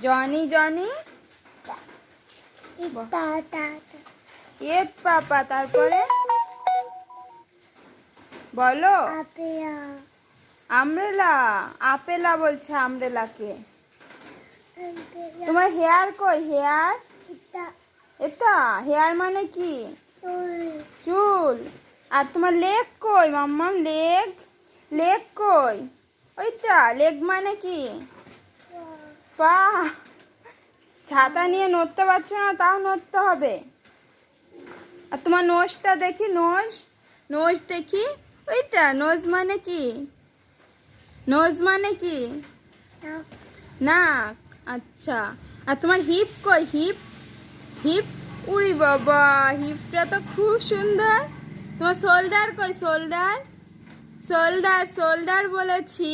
Johnny Johnny পাপা, তারপরে বলো। আমরেলা, আপেলা বলছে আমরেলাকে। তোমার হেয়ার কই? হেয়ার এটা হেয়ার মানে কি? চুল। আর তোমার লেগ কই মাম্মা? লেগ, লেগ কই? ওইটা লেগ মানে কি? পা। ছাতা নিয়ে নড়তে পারছো না, তাও নড়তে হবে। আর তোমার নোজটা দেখি, নোজ, নোজ দেখি। ওইটা নোজ মানে কি? নোজ মানে কি? নাক। আচ্ছা। আর তোমার হিপ কই? Heap, heap. উড়ি বাবা, হিপটা তো খুব সুন্দর। তোমার শোল্ডার কই? শোল্ডার, শোল্ডার, শোল্ডার বলেছি।